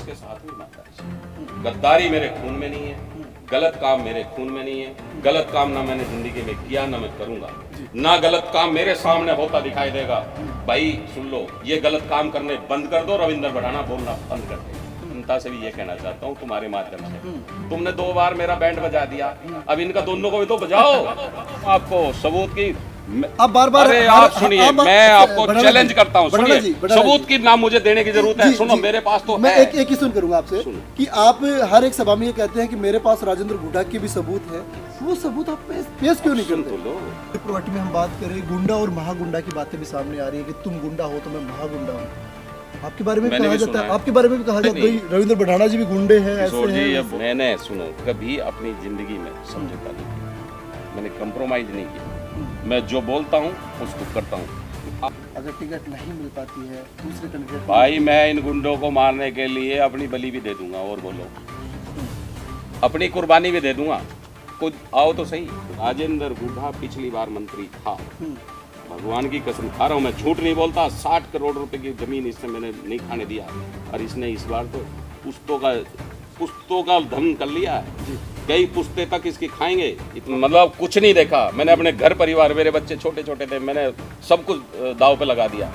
इसके साथ में ईमानदारी से। गद्दारी मेरे खून में नहीं है, गलत काम मेरे खून में नहीं है, गलत काम ना मैंने जिंदगी में किया ना मैं करूंगा, ना गलत काम मेरे सामने होता दिखाई देगा। भाई सुन लो, ये गलत काम करने बंद कर दो, रविंद्र भड़ाना बोलना बंद कर दो। जनता से भी ये कहना चाहता हूँ तुम्हारे माध्यम से, तुमने 2 बार मेरा बैंड बजा दिया, अब इनका दोनों को भी तो बजाओ। आपको सबूत की अब बार-बार आप सुनिए, मैं आपको चैलेंज करता हूँ, सुनिए, सबूत की नाम मुझे देने की जरूरत है। सुनो, मेरे पास तो मैं एक ही सुन करूंगा आपसे कि आप हर एक सभा में ये कहते हैं कि मेरे पास राजेंद्र गुड्डा के भी सबूत है, वो सबूत आप पेश क्यों नहीं करते? प्रॉपर्टी में हम बात करें, गुंडा और महागुंडा की बातें भी सामने आ रही है कि तुम गुंडा हो तो मैं महागुंडा हूँ। आपके बारे में भी कहा जाता है, आपके बारे में भी कहा जाता है रविंद्र भड़ाना जी भी गुंडे हैं, ऐसे हैं। मैंने सुनो कभी अपनी जिंदगी में समझौता नहीं किया, मैंने कंप्रोमाइज नहीं किया, मैं जो बोलता हूँ उसको करता हूँ। अगर टिकट नहीं मिल पाती है दूसरे कैंडिडेट, भाई मैं इन गुंडों को मारने के लिए अपनी बलि भी दे दूंगा, और बोलो अपनी कुर्बानी भी दे दूंगा। खुद आओ तो सही। राजेंद्र गुड्डा पिछली बार मंत्री था, भगवान की कसम खा रहा हूँ, मैं झूठ नहीं बोलता। 60 करोड़ रुपए की जमीन इसने मैंने नहीं खाने दिया, और इसने इस बार तो पुश्तों का धन कर लिया है। कई पुश्ते तक इसकी खाएंगे, मतलब कुछ नहीं देखा मैंने। अपने घर परिवार, मेरे बच्चे छोटे छोटे थे, मैंने सब कुछ दाव पे लगा दिया,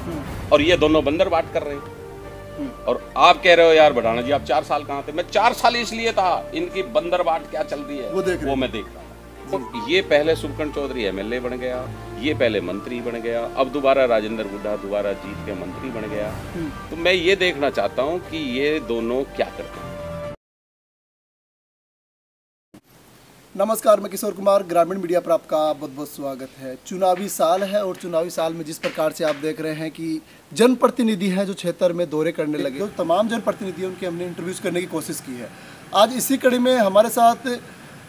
और ये दोनों बंदर बाट कर रहे हैं। और आप कह रहे हो यार भड़ाना जी आप 4 साल कहाँ थे? मैं 4 साल इसलिए था, इनकी बंदर बाट क्या चल रही है वो मैं देख रहा था। तो ये पहले सुबकंठ चौधरी एमएलए बन गया, ये पहले मंत्री बन गया, अब दोबारा राजेंद्र गुड्डा दोबारा जीत के मंत्री बन गया। तो मैं ये देखना चाहता हूँ कि ये दोनों क्या करते हैं। नमस्कार, मैं किशोर कुमार, ग्रामीण मीडिया पर आपका बहुत बहुत स्वागत है। चुनावी साल है, और चुनावी साल में जिस प्रकार से आप देख रहे हैं कि जनप्रतिनिधि हैं जो क्षेत्र में दौरे करने लगे, तो तमाम जनप्रतिनिधि उनके हमने इंटरव्यूज़ करने की कोशिश की है। आज इसी कड़ी में हमारे साथ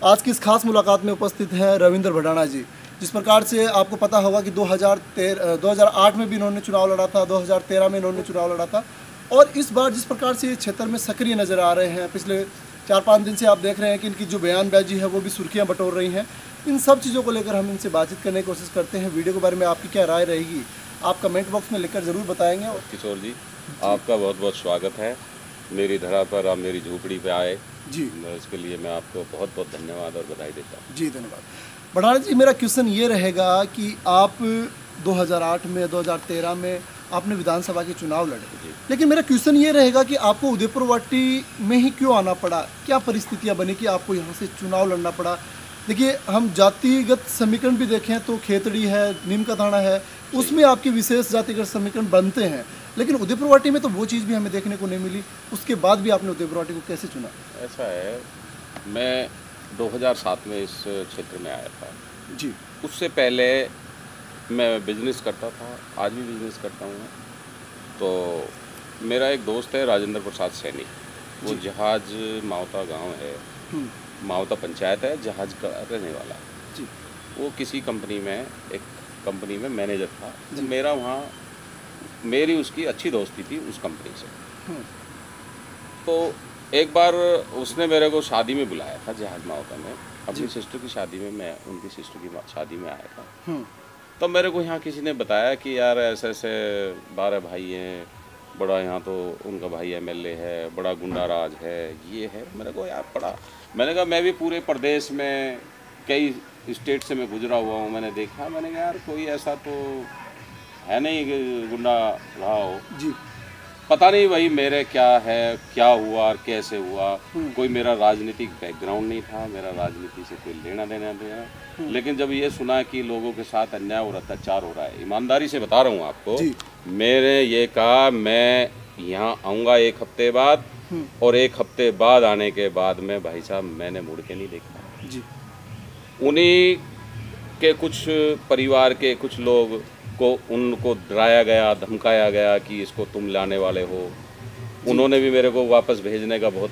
आज की इस खास मुलाकात में उपस्थित हैं रविंद्र भड़ाना जी। जिस प्रकार से आपको पता होगा कि 2008 में भी इन्होंने चुनाव लड़ा था, 2013 में इन्होंने चुनाव लड़ा था, और इस बार जिस प्रकार से क्षेत्र में सक्रिय नज़र आ रहे हैं, पिछले 4-5 दिन से आप देख रहे हैं कि इनकी जो बयानबाजी है वो भी सुर्खियां बटोर रही हैं। इन सब चीज़ों को लेकर हम इनसे बातचीत करने की कोशिश करते हैं। वीडियो के बारे में आपकी क्या राय रहेगी आप कमेंट बॉक्स में लिखकर ज़रूर बताएंगे। और किशोर जी आपका बहुत बहुत स्वागत है, मेरी धरा पर आप मेरी झोपड़ी पे आए जी, इसके लिए मैं आपको बहुत बहुत धन्यवाद और बधाई देता हूँ। जी धन्यवाद। भड़ाना जी, मेरा क्वेश्चन ये रहेगा कि आप 2008 में 2013 में आपने विधानसभा के चुनाव लड़े, लेकिन मेरा क्वेश्चन ये रहेगा कि आपको उदयपुर वाटी में ही क्यों आना पड़ा? क्या परिस्थितियां बनी कि आपको यहाँ से चुनाव लड़ना पड़ा? देखिए, हम जातिगत समीकरण भी देखें तो खेतड़ी है, नीम का दाना है, उसमें आपके विशेष जातिगत समीकरण बनते हैं, लेकिन उदयपुर वाटी में तो वो चीज़ भी हमें देखने को नहीं मिली। उसके बाद भी आपने उदयपुर वाटी को कैसे चुना? ऐसा है, मैं 2007 में इस क्षेत्र में आया था जी। उससे पहले मैं बिजनेस करता था, आज भी बिजनेस करता हूँ। तो मेरा एक दोस्त है राजेंद्र प्रसाद सैनी, वो जहाज मावता गांव है, मावता पंचायत है, जहाज का रहने वाला जी। वो किसी कंपनी में, एक कंपनी में मैनेजर था। तो मेरा वहाँ मेरी उसकी अच्छी दोस्ती थी उस कंपनी से। तो एक बार उसने मेरे को शादी में बुलाया था जहाज मावता में, अपनी सिस्टर की शादी में। मैं उनकी सिस्टर की शादी में आया था। तो मेरे को यहाँ किसी ने बताया कि यार ऐसे ऐसे 12 भाई हैं, बड़ा यहाँ तो उनका भाई एमएलए है, बड़ा गुंडा राज है, ये है। मेरे को यार पड़ा, मैंने कहा मैं भी पूरे प्रदेश में कई स्टेट से मैं गुजरा हुआ हूँ, मैंने देखा, मैंने कहा यार कोई ऐसा तो है नहीं कि गुंडा रहा हो जी। पता नहीं भाई मेरे क्या है, क्या हुआ और कैसे हुआ। कोई मेरा राजनीतिक बैकग्राउंड नहीं था, मेरा राजनीति से कोई लेना देना नहीं। लेकिन जब ये सुना कि लोगों के साथ अन्याय और अत्याचार हो रहा है, ईमानदारी से बता रहा हूँ आपको, मैंने ये कहा मैं यहाँ आऊँगा 1 हफ्ते बाद, और 1 हफ्ते बाद आने के बाद में भाई साहब मैंने मुड़ के नहीं देखा जी। उन्हीं के कुछ परिवार के कुछ लोग को उनको डराया गया, धमकाया गया कि इसको तुम लाने वाले हो। उन्होंने भी मेरे को वापस भेजने का बहुत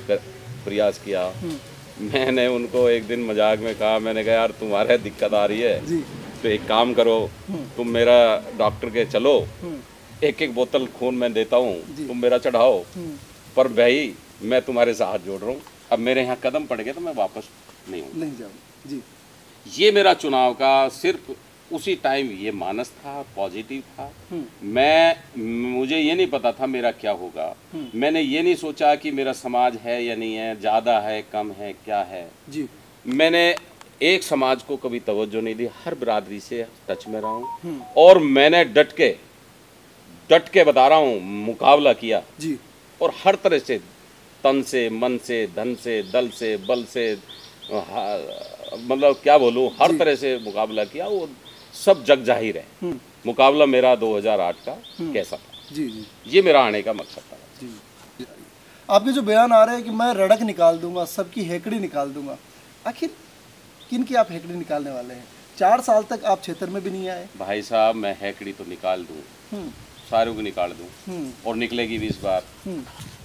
प्रयास किया। मैंने उनको एक दिन मजाक में कहा, मैंने कहा यार तुम्हारे दिक्कत आ रही है तो एक काम करो, तुम मेरा डॉक्टर के चलो, 1-1 बोतल खून मैं देता हूँ, तुम मेरा चढ़ाओ, पर भाई मैं तुम्हारे से हाथ जोड़ रहा हूँ, अब मेरे यहाँ कदम पड़ गए तो मैं वापस नहीं जाऊँ जी। ये मेरा चुनाव का सिर्फ उसी टाइम ये मानस था, पॉजिटिव था। हम्म। मुझे ये नहीं पता था मेरा क्या होगा। मैंने ये नहीं सोचा कि मेरा समाज है या नहीं है, ज़्यादा है कम है क्या है। जी। मैंने एक समाज को कभी तवज्जो नहीं दी, हर बिरादरी से टच में रहा हूँ और मैंने डट के बता रहा हूँ मुकाबला किया। जी। और हर तरह से, तन से, मन से, धन से, दल से, बल से, मतलब क्या बोलूँ, हर तरह से मुकाबला किया। वो सब जग जाहिर है। मुकाबला मेरा 2008 का कैसा था, जी जी ये मेरा आने का मकसद था। जी। आपके जो बयान आ रहे हैं कि मैं रड़क निकाल दूंगा, सबकी हेकड़ी निकाल दूंगा, आखिर किन की आप हेकड़ी निकालने वाले हैं? 4 साल तक आप क्षेत्र में भी नहीं आए। भाई साहब, मैं हेकड़ी तो निकाल दूँ, हम्म। सारों को निकाल दूँ और निकलेगी भी इस बार।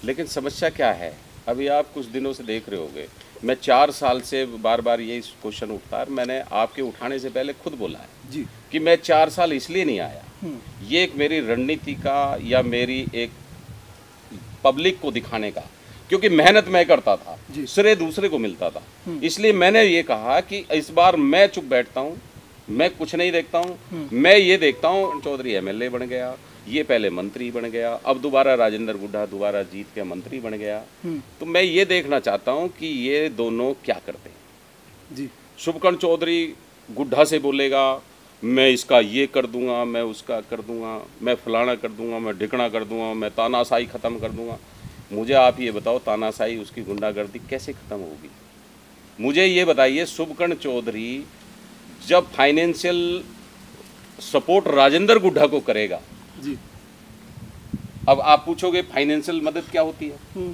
लेकिन समस्या क्या है, अभी आप कुछ दिनों से देख रहे होंगे, मैं 4 साल से बार बार यही क्वेश्चन उठता है। मैंने आपके उठाने से पहले खुद बोला है जी कि मैं 4 साल इसलिए नहीं आया। ये एक मेरी रणनीति का या मेरी एक पब्लिक को दिखाने का, क्योंकि मेहनत मैं करता था, श्रेय दूसरे को मिलता था। इसलिए मैंने ये कहा कि इस बार मैं चुप बैठता हूँ, मैं कुछ नहीं देखता हूँ। मैं ये देखता हूँ चौधरी एमएलए बन गया, ये पहले मंत्री बन गया, अब दोबारा राजेंद्र गुड्डा दोबारा जीत के मंत्री बन गया। तो मैं ये देखना चाहता हूँ कि ये दोनों क्या करते हैं। जी। शुभकर्ण चौधरी गुड्डा से बोलेगा मैं इसका ये कर दूंगा, मैं उसका कर दूंगा, मैं फलाना कर दूंगा, मैं ढिकना कर दूंगा, मैं तानाशाही ख़त्म कर दूंगा। मुझे आप ये बताओ, तानाशाही उसकी गुंडागर्दी कैसे ख़त्म होगी? मुझे ये बताइए, शुभकर्ण चौधरी जब फाइनेंशियल सपोर्ट राजेंद्र गुड्डा को करेगा, जी। अब आप पूछोगे फाइनेंशियल मदद क्या होती है?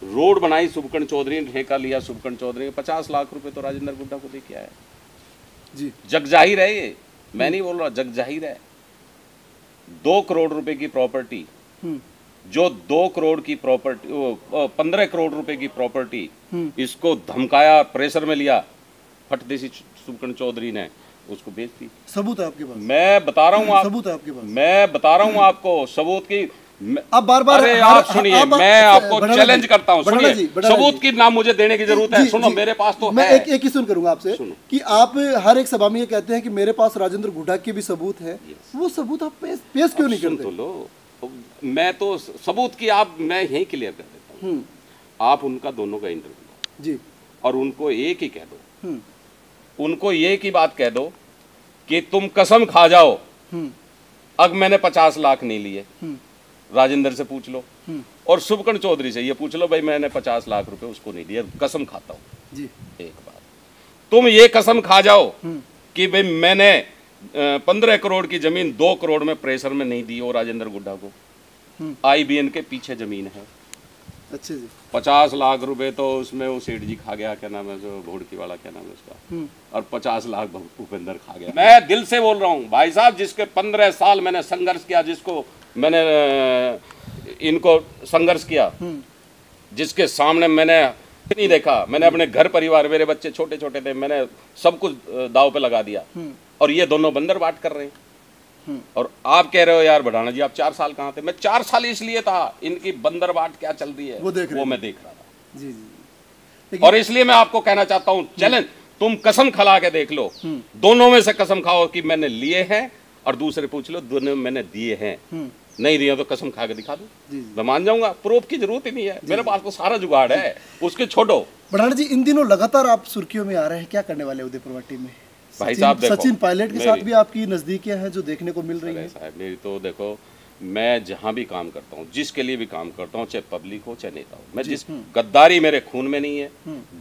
रोड बनाई शुभकर्ण चौधरी ने, ठेका लिया शुभकर्ण चौधरी ने, 50 लाख रुपए तो राजेंद्र गुड्डा को दे के आया। जी। जग जाहिर है, ये मैं नहीं बोल रहा, जग जाहिर है। 2 करोड़ रुपए की प्रॉपर्टी, जो 2 करोड़ की प्रॉपर्टी, 15 करोड़ रुपए की प्रॉपर्टी, इसको धमकाया, प्रेशर में लिया, फट देसी शुभकर्ण चौधरी ने उसको बेच दी। सबूत है आपके पास? मैं बता रहा हूँ, सबूत है आपके पास? मैं बता रहा हूँ आपको सबूत की। आप बार-बार, अरे आप सुनिए, मैं आपको चैलेंज करता हूँ, सुनिए, सबूत की नाम मुझे देने की जरूरत है। सुनो, मेरे पास तो मैं है। एक ही सुन करूंगा आपसे कि आप हर एक सभा में ये कहते हैं कि मेरे पास राजेंद्र गुड्डा के भी सबूत है। वो सबूत आप पेश क्यों नहीं करते? तो लो, मैं तो सबूत की मैं यही क्लियर कर देता हूँ। आप उनका दोनों का इंटरव्यू जी, और उनको एक ही कह दो, उनको एक ही बात कह दो कि तुम कसम खा जाओ, अब मैंने 50 लाख नहीं लिए। राजेंद्र से पूछ लो और शुभकर्ण चौधरी से ये पूछ लो, भाई मैंने 50 लाख रुपए उसको नहीं दिया, कसम खाता हूँ जी। एक बात तुम ये कसम खा जाओ कि भाई मैंने 15 करोड़ की जमीन 2 करोड़ में प्रेशर में नहीं दी, और राजेंद्र गुड्डा को IBN के पीछे जमीन है। अच्छा जी। 50 लाख रुपए तो उसमें वो सेठ जी खा गया, क्या नाम है जो घोड़की वाला, क्या नाम है उसका, और 50 लाख भूपेंद्र खा गया। मैं दिल से बोल रहा हूँ भाई साहब, जिसके 15 साल मैंने संघर्ष किया, जिसको मैंने इनको संघर्ष किया, जिसके सामने मैंने नहीं देखा, मैंने अपने घर परिवार, मेरे बच्चे छोटे छोटे थे, मैंने सब कुछ दाव पे लगा दिया, और ये दोनों बंदर बाट कर रहे हैं। और आप कह रहे हो यार बढ़ाना जी आप 4 साल कहाँ थे? मैं 4 साल इसलिए था, इनकी बंदर बाट क्या चल रही है वो मैं देख रहा था। जी जी। और इसलिए मैं आपको कहना चाहता हूँ, चैलेंज, तुम कसम खा के देख लो, दोनों में से कसम खाओ कि मैंने लिए हैं, और दूसरे पूछ लो दोनों मैंने दिए हैं। नहीं दिया तो कसम खा के दिखा दो, मैं मान जाऊंगा। प्रूफ की जरूरत ही नहीं है, मेरे पास तो सारा जुगाड़ है, उसके छोड़ो। बढ़ाना जी, इन दिनों लगातार आप सुर्खियों में आ रहे हैं, क्या करने वाले उदयपुर वाटी में? भाई साहब देखो, सचिन पायलट के साथ भी आपकी नजदीकियां हैं जो देखने को मिल रही है। मेरी तो देखो, मैं जहाँ भी काम करता हूँ, जिसके लिए भी काम करता हूँ, चाहे पब्लिक हो चाहे नेता हो, मैं जिस गद्दारी मेरे खून में नहीं है,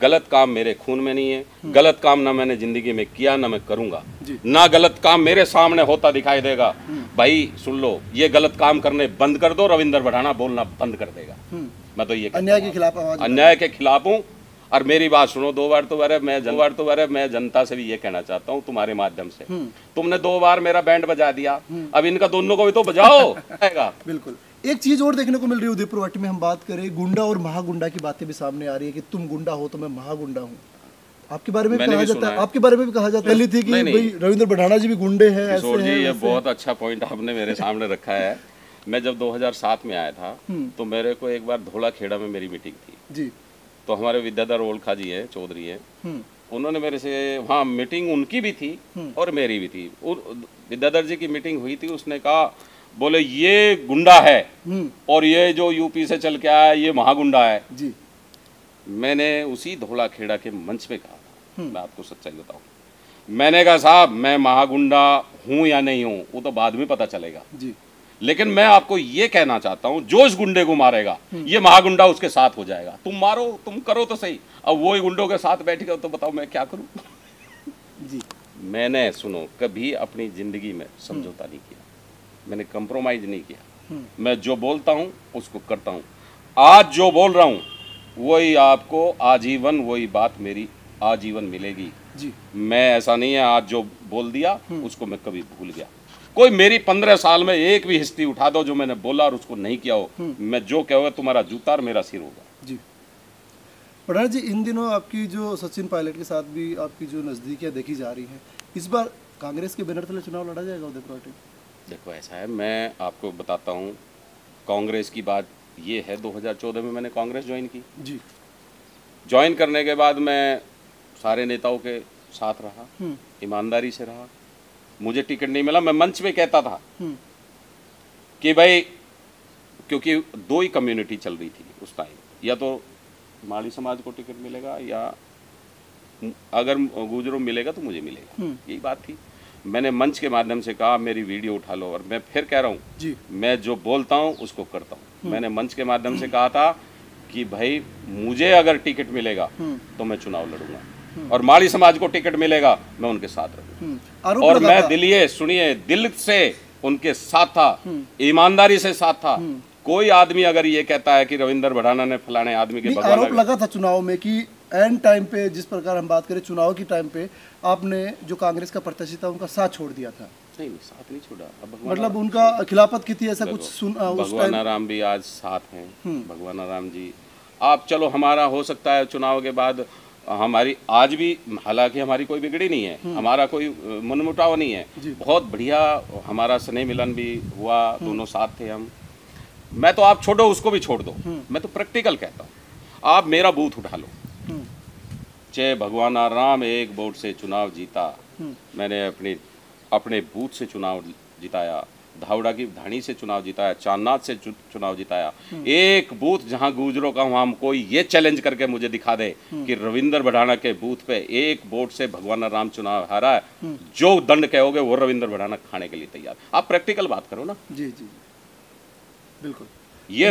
गलत काम मेरे खून में नहीं है, गलत काम ना मैंने जिंदगी में किया ना मैं करूंगा, ना गलत काम मेरे सामने होता दिखाई देगा। भाई सुन लो, ये गलत काम करने बंद कर दो, रविंद्र बढ़ाना बोलना बंद कर देगा। मैं तो ये अन्याय के खिलाफ आवाज, अन्याय के खिलाफ हूँ। और मेरी बात सुनो, 2 बार तो मैं जनता से भी ये कहना चाहता हूँ तुम्हारे माध्यम से, तुमने 2 बार मेरा बैंड बजा दिया, अब इनका दोनों को भी तो बजाओ। बिल्कुल। एक चीज और देखने को मिल रही है उदयपुर वाटी में, हम बात करें गुंडा और महागुंडा की बातें भी सामने आ रही है कि तुम गुंडा हो तो मैं महागुंडा हूँ। आपके बारे में भी कहा जाता है, आपके बारे में भी कहा जाता है थी कि भाई रविंद्र बढ़ाना जी भी गुंडे हैं, ऐसे हैं। ये बहुत अच्छा पॉइंट आपने मेरे सामने रखा है। मैं जब 2007 में आया था तो मेरे को एक बार धोला खेड़ा में मेरी मीटिंग थी जी। तो हमारे विद्याधर ओलखा जी हैं, चौधरी हैं, उन्होंने मेरे से, हाँ मीटिंग उनकी भी थी और मेरी भी थी। विद्याधर जी की मीटिंग हुई थी, उसने कहा, बोले ये गुंडा है और ये जो यूपी से चल के आया ये महागुंडा है जी। मैंने उसी धोला खेड़ा के मंच पे कहा था, मैं आपको सच्चाई बताऊं, मैंने कहा साहब मैं महागुंडा हूं या नहीं हूं वो तो बाद में पता चलेगा जी। लेकिन मैं आपको ये कहना चाहता हूं, जो इस गुंडे को मारेगा ये महागुंडा उसके साथ हो जाएगा। तुम मारो, तुम करो तो सही, अब वो ही गुंडों के साथ बैठेगा तो बताओ मैं क्या करूं। जी। मैंने सुनो कभी अपनी जिंदगी में समझौता नहीं किया, मैंने कंप्रोमाइज नहीं किया, मैं जो बोलता हूं उसको करता हूं। आज जो बोल रहा हूं वही आपको आजीवन, वही बात मेरी आजीवन मिलेगी जी। मैं ऐसा नहीं है आज जो बोल दिया उसको मैं कभी भूल गया। कोई मेरी 15 साल में एक भी हिस्ट्री उठा दो जो मैंने बोला और उसको नहीं किया हो, मैं जो कहोगे तुम्हारा जूता और मेरा सिर होगा। जी। प्रधान जी, इन दिनों आपकी जो सचिन पायलट के साथ भी आपकी जो नज़दीकियाँ देखी जा रही हैं, इस बार कांग्रेस के बैनर तले चुनाव लड़ा जाएगा उदयपुर में? देखो ऐसा है, मैं आपको बताता हूँ, कांग्रेस की बात ये है 2014 में मैंने कांग्रेस ज्वाइन की जी। ज्वाइन करने के बाद मैं सारे नेताओं के साथ रहा, ईमानदारी से रहा, मुझे टिकट नहीं मिला, मैं मंच में कहता था कि भाई, क्योंकि दो ही कम्युनिटी चल रही थी उस टाइम, या तो माली समाज को टिकट मिलेगा या अगर गुजरों मिलेगा तो मुझे मिलेगा, यही बात थी। मैंने मंच के माध्यम से कहा मेरी वीडियो उठा लो, और मैं फिर कह रहा हूँ मैं जो बोलता हूँ उसको करता हूँ। मैंने मंच के माध्यम से कहा था कि भाई मुझे अगर टिकट मिलेगा तो मैं चुनाव लड़ूंगा, और माली समाज को टिकट मिलेगा मैं उनके साथ रहूंगा, और मैं दिलिए सुनिए दिल से उनके साथ था, ईमानदारी से साथ था। कोई आदमी अगर ये कहता है कि रविंदर भड़ाना ने फलाने आदमी के आरोप लगा था चुनाव में कि एंड टाइम पे, जिस प्रकार हम बात करें चुनाव की टाइम पे, आपने जो कांग्रेस का प्रत्याशी था उनका साथ छोड़ दिया था। नहीं साथ नहीं छोड़ा, मतलब उनका खिलाफत की थी ऐसा कुछ सुन। भगवान राम भी आज साथ हैं, भगवान राम जी आप, चलो हमारा हो सकता है चुनाव के बाद हमारी आज भी, हालांकि हमारी कोई बिगड़ी नहीं है, हमारा कोई मनमुटाव नहीं है, बहुत बढ़िया हमारा स्नेह मिलन भी हुआ, दोनों साथ थे हम। मैं तो आप छोड़ो उसको भी छोड़ दो, मैं तो प्रैक्टिकल कहता हूँ, आप मेरा बूथ उठा लो, चाहे भगवान राम एक वोट से चुनाव जीता, मैंने अपने बूथ से चुनाव जिताया, धावड़ा की धानी से चुनाव जिताया, चांदनाथ से चुनाव जिताया, एक बूथ जहां गुजरों का वहां कोई ये चैलेंज करके मुझे दिखा दे कि रविंदर भड़ाना के बूथ पे एक वोट से भगवान राम चुनाव हारा है, जो दंड कहोगे वो रविंदर भड़ाना खाने के लिए तैयार। आप प्रैक्टिकल बात करो ना। जी जी बिल्कुल। ये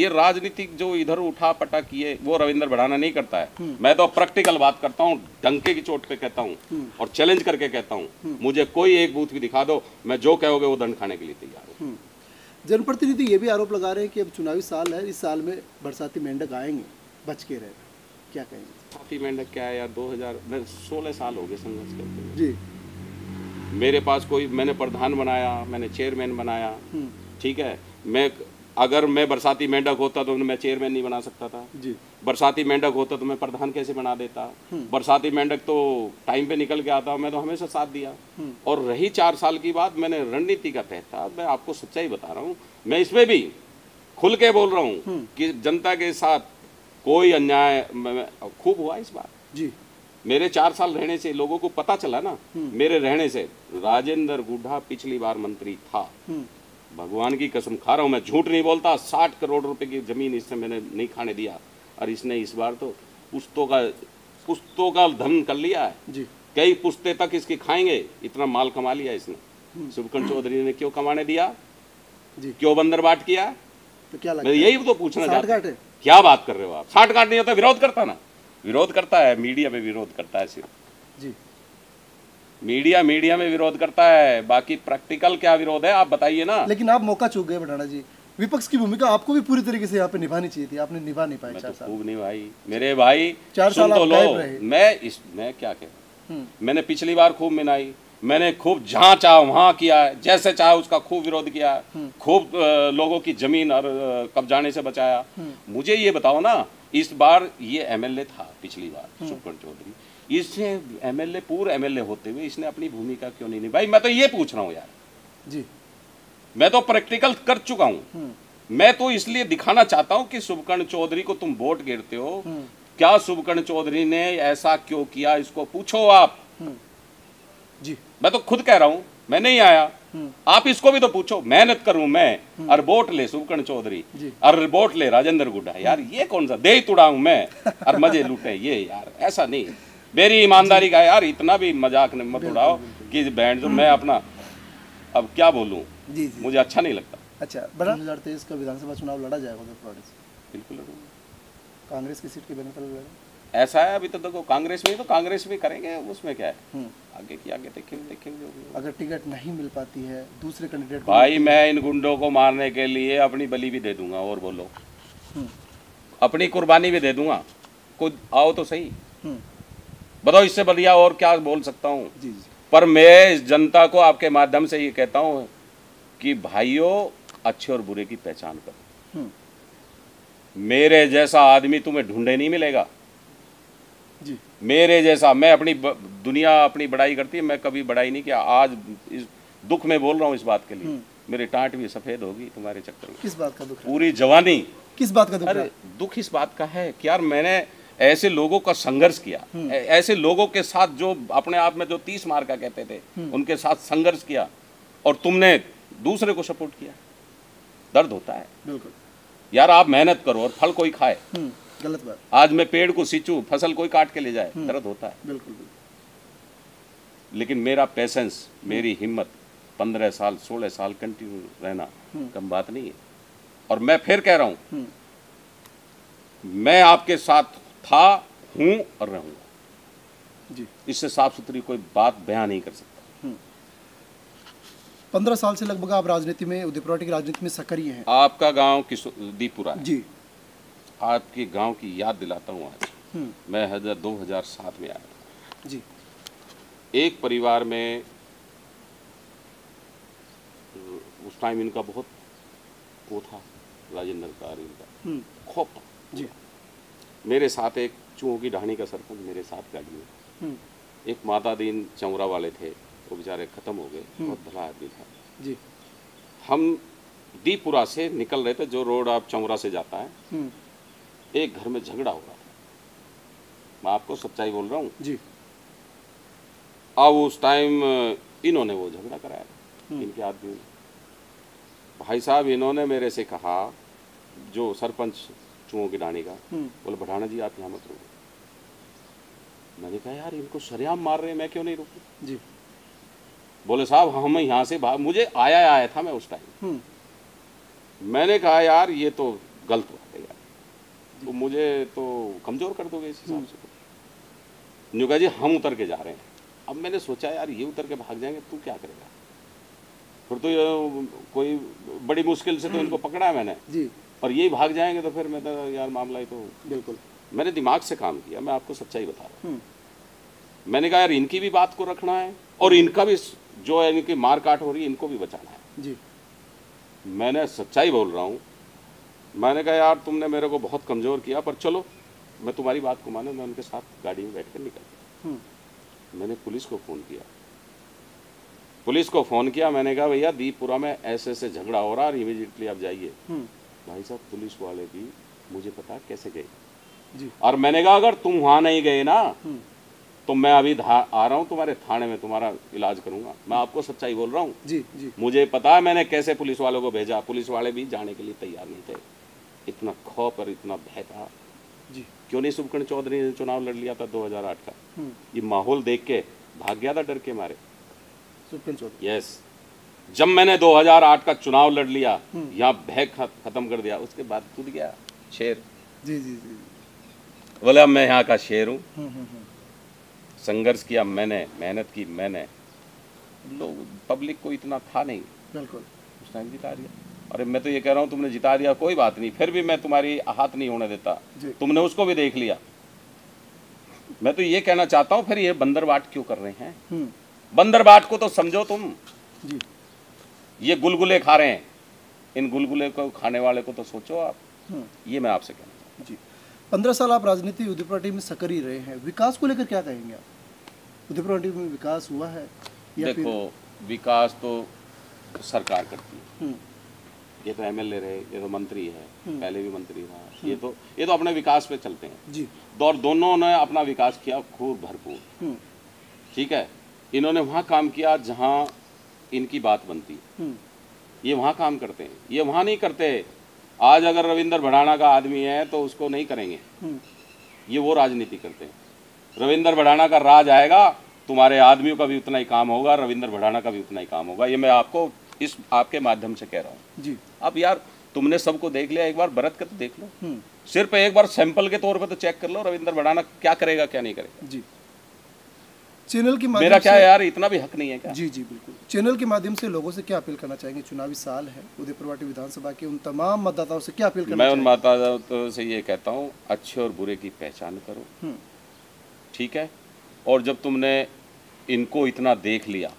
राजनीतिक जो इधर उठा पटा किए वो रविंदर भड़ाना नहीं करता है, मैं तो प्रैक्टिकल बात करता हूँ, डंके की चोट पे कहता हूँ और चैलेंज करके कहता हूँ, मुझे कोई एक बूथ भी दिखा दो, मैं जो कहोगे वो दंड खाने के लिए तैयार हूँ। जनप्रतिनिधि ये भी आरोप लगा रहे हैं कि अब चुनावी साल है, इस साल में बरसाती मेंढक आएंगे, बच के रहे, क्या कहेंगे? बरसाती मेंढक क्या है यार, 2016 साल हो गए संघर्ष करते जी। मेरे पास कोई, मैंने प्रधान बनाया, मैंने चेयरमैन बनाया, ठीक है, अगर मैं बरसाती मेंढक होता तो मैं चेयरमैन नहीं बना सकता था जी। बरसाती मेंढक होता तो मैं प्रधान कैसे बना देता, बरसाती मेंढक तो टाइम पे निकल के आता, मैं तो हमेशा साथ दिया। और रही 4 साल की बात, मैंने रणनीति का तहत, मैं आपको सच्चाई बता रहा हूँ, मैं इसमें भी खुल के बोल रहा हूँ कि जनता के साथ कोई अन्याय खूब हुआ इस बार जी। मेरे 4 साल रहने से लोगों को पता चला ना, मेरे रहने से। राजेंद्र गुड्ढा पिछली बार मंत्री था, भगवान की कसम खा रहा हूँ, मैं झूठ नहीं बोलता, 60 करोड़ रुपए की जमीन इससे मैंने नहीं खाने दिया, और इसने इस बार तो पुश्तों का धन कर लिया है जी। कई पुश्ते तक इसकी खाएंगे, इतना माल कमा लिया इसने। शुभकर्ण चौधरी ने क्यों कमाने दिया जी? क्यों बंदर बाट किया? तो क्या लगता है? यही तो पूछना चाहता हूं। क्या बात कर रहे हो आप? 60 काट नहीं होता, विरोध करता ना, विरोध करता है, मीडिया में विरोध करता है सिर्फ जी। मीडिया में विरोध करता है, बाकी प्रैक्टिकल क्या विरोध है आप बताइए ना। लेकिन आप मौका चूक गए भड़ाना जी, विपक्ष की भूमिका आपको भी पूरी तरीके से यहाँ पे निभानी चाहिए थी, आपने निभा नहीं पाए। 4 साल खूब निभाई मेरे भाई, 4 साल तो लो, रहे। मैं क्या कह, मैंने पिछली बार खूब मिलाई, मैंने खूब जहाँ चाहा वहाँ किया है, जैसे चाहा उसका खूब विरोध किया है, खूब लोगों की जमीन और कब्जाने से बचाया। मुझे ये बताओ ना, इस बार ये एमएलए था पिछली बार शुभकर्ण चौधरी, इसने एमएलए पूर्व एमएलए होते हुए इसने अपनी भूमिका क्यों नहीं निभाई? मैं तो ये पूछ रहा हूँ यार जी। मैं तो प्रैक्टिकल कर चुका हूँ, मैं तो इसलिए दिखाना चाहता हूँ कि शुभकर्ण चौधरी को तुम वोट गिरते हो, क्या शुभकर्ण चौधरी ने ऐसा क्यों किया, इसको पूछो आप। जी। मैं तो खुद कह रहा हूं, मैं नहीं आया, आप इसको भी तो पूछो। मेहनत करूं मैं और वोट ले शुभकर्ण चौधरी और वोट ले राजेंद्र गुड्डा, यार ये कौन सा दे तुड़ाऊं मैं और मजे लूटे ये, यार ऐसा नहीं। मेरी ईमानदारी का यार इतना भी मजाक मत उड़ाओ कि बैंड जो मैं अपना अब क्या बोलूं, जी जी, मुझे अच्छा नहीं लगता। अच्छा बड़ा 2023 का विधानसभा चुनाव लड़ा जाएगा उधर प्रदेश से? बिल्कुल लड़ूंगा। कांग्रेस की सीट के बैनर पर लड़ेगा? ऐसा है अभी तो देखो, कांग्रेस में तो कांग्रेस में करेंगे, उसमें क्या है, आगे की आगे देखेंगे जो भी होगा। अगर टिकट नहीं मिल पाती है दूसरे कैंडिडेट को, भाई मैं इन गुंडों को मारने के लिए अपनी बलि भी दे दूंगा, और बोलो अपनी कुर्बानी भी दे दूंगा, खुद आओ तो सही, बताओ इससे बढ़िया और क्या बोल सकता हूँ। जी जी, पर मैं इस जनता को आपके माध्यम से ये कहता हूँ कि भाइयों अच्छे और बुरे की पहचान करो। मेरे जैसा आदमी तुम्हें ढूंढे नहीं मिलेगा जी। मेरे जैसा। मैं अपनी दुनिया अपनी बड़ाई करती है, मैं कभी बड़ाई नहीं किया। आज इस दुख में बोल रहा हूँ इस बात के लिए, मेरी टाँट भी सफ़ेद होगी तुम्हारे चक्कर में। किस बात का दुख है? पूरी जवानी। किस बात का दुख है? अरे दुख इस बात का है कि यार मैंने ऐसे लोगों का संघर्ष किया, ऐसे लोगों के साथ जो अपने आप में जो 30 मार का कहते थे, उनके साथ संघर्ष किया और तुमने दूसरे को सपोर्ट किया। दर्द होता है बिल्कुल यार। आप मेहनत करो और फल कोई खाए। गलत बात। आज मैं पेड़ को सींचूं, फसल कोई काट के ले जाए, दर्द होता है। बिल्कुल बिल्कुल। लेकिन मेरा पेशेंस, मेरी हिम्मत, 15 साल 16 साल कंटिन्यू रहना कम बात नहीं है। और मैं फिर कह रहा हूं, मैं आपके साथ था, हूं और रहूंगा जी। इससे साफ सुथरी कोई बात बयान नहीं कर सकता। 15 साल से लगभग आप राजनीति में, उदयपुर की राजनीति में सक्रिय हैं। आपका गांव दीपुरा है। जी। आपके गांव की याद दिलाता हूं आज। मैं 2007 में आया था जी। एक परिवार में, उस टाइम इनका बहुत वो था, राजेंद्र का इनका खौफ था जी। मेरे साथ एक चूहों की ढाणी का सरपंच मेरे साथ गाड़ी में, एक माता दीन चौरा वाले थे, वो बेचारे खत्म हो गए, बहुत भला आदमी था जी। हम दीपुरा से निकल रहे थे, जो रोड आप चौरा से जाता है, एक घर में झगड़ा हो रहा था। मैं आपको सच्चाई बोल रहा हूँ जी। अब उस टाइम इन्होंने वो झगड़ा कराया, इनके आदमी ने। भाई साहब इन्होंने मेरे से कहा, जो सरपंच चूहों की ढाणी का, बोले बढ़ाना जी आप यहाँ मत रुको। मैंने कहा यार इनको सरेआम मार रहे हैं, मैं क्यों नहीं रुकूं जी। बोले साहब हम यहाँ से मुझे आया था मैं उस टाइम। मैंने कहा यार ये तो गलत बात है यार, तो मुझे तो कमज़ोर कर दोगे इस हिसाब से। न्यू कहा जी हम उतर के जा रहे हैं। अब मैंने सोचा यार ये उतर के भाग जाएंगे, तू क्या करेगा? फिर तो ये कोई बड़ी मुश्किल से तो इनको पकड़ा है मैंने जी। और यही भाग जाएंगे तो फिर मैं तो यार मामला ही तो। बिल्कुल मैंने दिमाग से काम किया, मैं आपको सच्चाई बता रहा हूँ। मैंने कहा यार इनकी भी बात को रखना है और इनका भी जो है, इनकी मार काट हो रही है, इनको भी बचाना है जी। मैंने सच्चाई बोल रहा हूँ। मैंने कहा यार तुमने मेरे को बहुत कमज़ोर किया, पर चलो मैं तुम्हारी बात को माना। मैं उनके साथ गाड़ी में बैठ कर निकल गया। मैंने पुलिस को फ़ोन किया, मैंने कहा भैया दीपपुरा में ऐसे ऐसे झगड़ा हो रहा है, इमीडिएटली आप जाइए। भाई साहब पुलिस वाले भी मुझे पता कैसे गए जी। और मैंने कहा अगर तुम वहाँ नहीं गए ना तो मैं अभी आ रहा हूँ तुम्हारे थाने में, तुम्हारा इलाज करूँगा। मैं आपको सच्चाई बोल रहा हूँ जी जी। मुझे पता है मैंने कैसे पुलिस वालों को भेजा। पुलिस वाले भी जाने के लिए तैयार नहीं थे, इतना खौफ और इतना भय था जी। क्यों नहीं शुभकर्ण चौधरी ने चुनाव लड़ लिया था 2008 का? ये माहौल देख के भाग गया था डर के मारे। शुभकर्ण चौधरी यस, जब मैंने 2008 का चुनाव लड़ लिया, यहाँ भय खत्म कर दिया, उसके बाद कूद गया शेर। जी जी जी। बोला मैं यहाँ का शेर हूँ। संघर्ष किया मैंने, मेहनत की मैंने, लोग पब्लिक को इतना था नहीं, बिल्कुल उस टाइम जिता दिया। अरे मैं तो ये कह रहा हूँ तुमने जिता दिया कोई बात नहीं, फिर भी मैं तुम्हारी हाथ नहीं होने देता। तुमने उसको भी देख लिया। मैं तो ये कहना चाहता हूँ फिर ये बंदरबाट क्यों कर रहे हैं? बंदरबाट को तो समझो तुम जी। ये गुलगुले खा रहे हैं, इन गुलगुले को खाने वाले को तो सोचो आप। ये मैं आपसे कहना चाहता हूँ। जी। 15 साल आप राजनीति उदयपुर में सक्रिय रहे हैं, विकास को लेकर क्या कहेंगे आप? उदयपुर में विकास हुआ है या देखो विकास तो सरकार करती है, ये तो एमएलए रहे, ये तो मंत्री है, पहले भी मंत्री था, ये तो अपने विकास पे चलते हैं जी। और दोनों ने अपना विकास किया खूब भरपूर। ठीक है, इन्होंने वहाँ काम किया जहाँ इनकी बात बनती है, ये वहाँ काम करते हैं, ये वहाँ नहीं करते। आज अगर रविंद्र भड़ाना का आदमी है तो उसको नहीं करेंगे, ये वो राजनीति करते हैं। रविंद्र भड़ाना का राज आएगा, तुम्हारे आदमियों का भी उतना ही काम होगा, रविंद्र भड़ाना का भी उतना ही काम होगा। ये मैं आपको इस आपके माध्यम से कह रहा हूँ जी। अब यार तुमने सबको देख लिया, एक बार भरत का तो देख लो, सिर्फ एक बार सैंपल के तौर पे तो चेक कर लो रविंद्र भड़ाना क्या करेगा क्या नहीं करेगा। जी। चैनल के माध्यम मेरा क्या से यार इतना भी हक नहीं है क्या? जी जी बिल्कुल। चैनल के माध्यम से लोगों से क्या अपील करना चाहेंगे? चुनावी साल है, उदयपुर वाटी विधानसभा के उन तमाम मतदाताओं से क्या अपील करना मैं उन चाहेंगे? मतदाताओं से ये कहता हूँ अच्छे और बुरे की पहचान करो, ठीक है। और जब तुमने इनको इतना देख लिया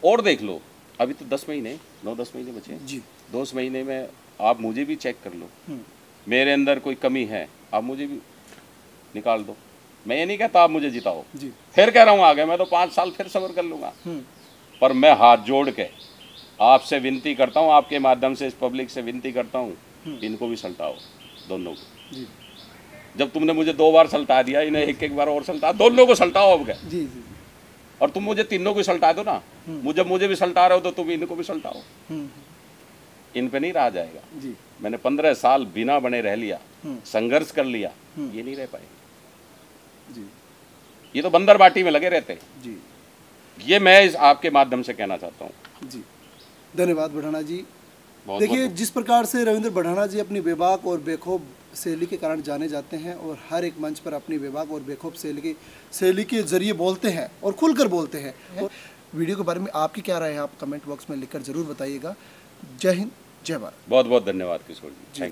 और देख लो, अभी तो 10 महीने 9-10 महीने बचे हैं जी। 2 महीने में आप मुझे भी चेक कर लो, मेरे अंदर कोई कमी है आप मुझे भी निकाल दो। मैं ये नहीं कहता आप मुझे जिताओ, जी। फिर कह रहा हूँ आगे मैं तो 5 साल फिर सब्र कर लूँगा, पर मैं हाथ जोड़ के आपसे विनती करता हूँ, आपके माध्यम से इस पब्लिक से विनती करता हूँ, इनको भी सल्टाओ दोनों को। जी जब तुमने मुझे 2 बार सल्टा दिया, इन्हें एक बार और सल्टा, दोनों को सल्टाओ अब क्या। जी जी। और तुम मुझे तीनों को सल्टा दो ना, मुझे भी सल्टा रहे हो तो तुम इनको भी सल्टाओ। इन पे नहीं रहा जाएगा जी। मैंने 15 साल बिना बने रह लिया, संघर्ष कर लिया, ये नहीं रह पाएंगे जी। ये तो बंदर बाटी में लगे रहते हैं जी। ये मैं इस आपके माध्यम से कहना चाहता हूँ। जी धन्यवाद भड़ाना जी। बहुत देखिए जिस प्रकार से रविंद्र भड़ाना जी अपनी बेबाक और बेखौफ शैली के कारण जाने जाते हैं और हर एक मंच पर अपनी बेबाक और बेखौफ शैली के जरिए बोलते हैं और खुलकर बोलते हैं। और वीडियो के बारे में आपकी क्या राय है आप कमेंट बॉक्स में लिखकर जरूर बताइएगा। जय हिंद, जय भारत। बहुत बहुत धन्यवाद किशोर जी। जी।